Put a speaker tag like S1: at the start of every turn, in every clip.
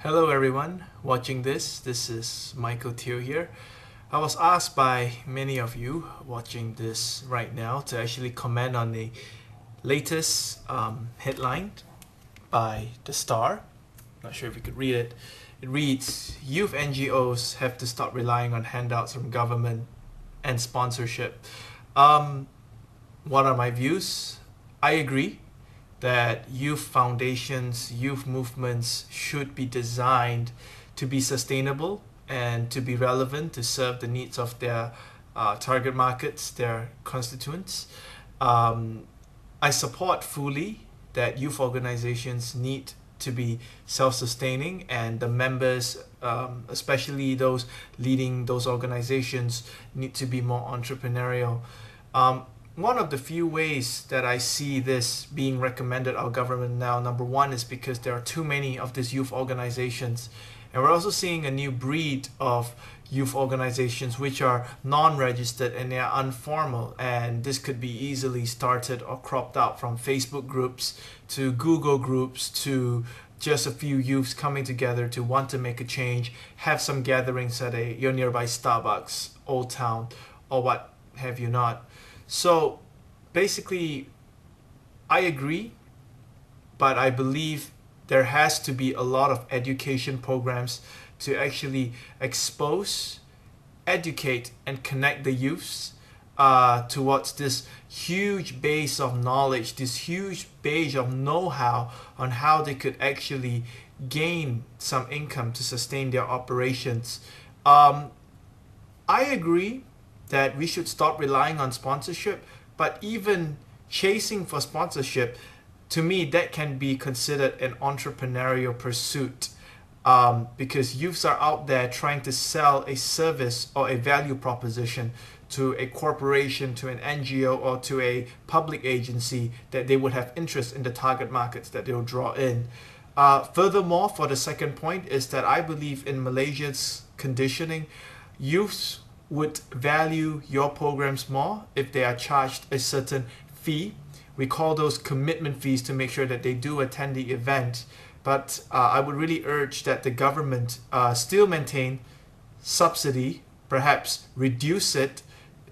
S1: Hello everyone watching this. This is Teoh here. I was asked by many of you watching this right now to actually comment on the latest headline by The Star. Not sure if you could read it. It reads, "Youth NGOs have to stop relying on handouts from government and sponsorship." What are my views? I agree that youth foundations, youth movements should be designed to be sustainable and to be relevant to serve the needs of their target markets, their constituents. I support fully that youth organizations need to be self-sustaining, and the members, especially those leading those organizations, need to be more entrepreneurial. One of the few ways that I see this being recommended our government now, number one, is because there are too many of these youth organizations. And we're also seeing a new breed of youth organizations which are non-registered and they are informal. And this could be easily started or cropped out from Facebook groups to Google groups to just a few youths coming together to want to make a change, have some gatherings at your nearby Starbucks, Old Town, or what have you not. So basically, I agree, but I believe there has to be a lot of education programs to actually expose, educate, and connect the youths towards this huge base of knowledge, this huge base of know-how on how they could actually gain some income to sustain their operations. I agree that we should stop relying on sponsorship, but even chasing for sponsorship, to me, that can be considered an entrepreneurial pursuit, because youths are out there trying to sell a service or a value proposition to a corporation, to an NGO, or to a public agency that they would have interest in the target markets that they'll draw in. Furthermore, for the second point, is that I believe in Malaysia's conditioning, youths would value your programs more if they are charged a certain fee. We call those commitment fees to make sure that they do attend the event. But I would really urge that the government still maintain subsidy, perhaps reduce it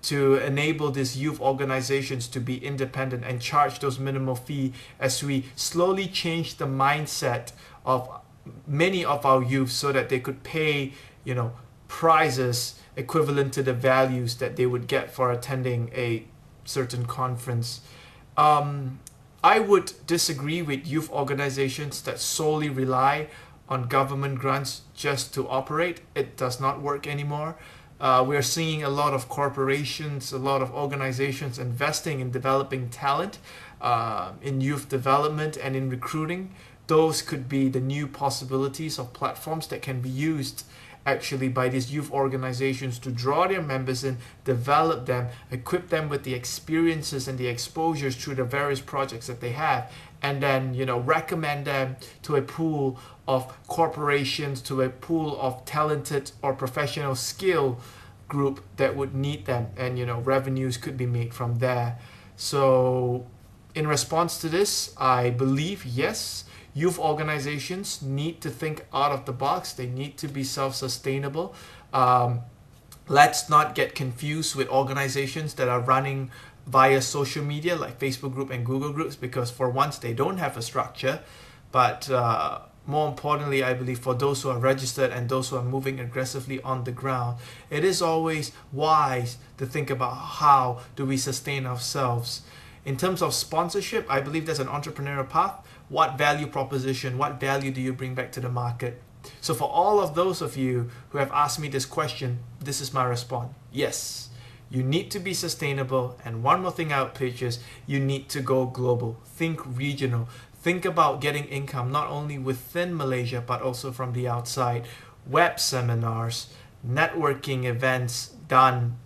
S1: to enable these youth organizations to be independent and charge those minimal fee as we slowly change the mindset of many of our youth so that they could pay, prizes equivalent to the values that they would get for attending a certain conference. I would disagree with youth organizations that solely rely on government grants just to operate. It does not work anymore. We're seeing a lot of corporations, a lot of organizations investing in developing talent, in youth development and in recruiting. Those could be the new possibilities of platforms that can be used actually by these youth organizations to draw their members in, develop them, equip them with the experiences and the exposures through the various projects that they have, and then recommend them to a pool of corporations, to a pool of talented or professional skill group that would need them, and revenues could be made from there. So in response to this, I believe yes, youth organizations need to think out of the box. They need to be self-sustainable. Let's not get confused with organizations that are running via social media like Facebook group and Google groups, because for once they don't have a structure. But more importantly, I believe for those who are registered and those who are moving aggressively on the ground, it is always wise to think about how do we sustain ourselves. In terms of sponsorship, I believe there's an entrepreneurial path. What value proposition, what value do you bring back to the market? So for all of those of you who have asked me this question, this is my response. Yes, you need to be sustainable. And one more thing I would pitch is you need to go global. Think regional. Think about getting income not only within Malaysia, but also from the outside. Web seminars, networking events done,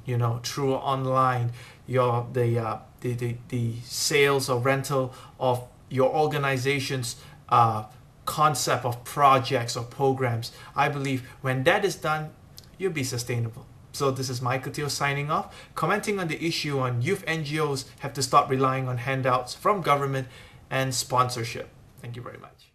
S1: through online. The sales or rental of your organization's concept of projects or programs. I believe when that is done, you'll be sustainable. So this is Teoh signing off, commenting on the issue on youth NGOs have to stop relying on handouts from government and sponsorship. Thank you very much.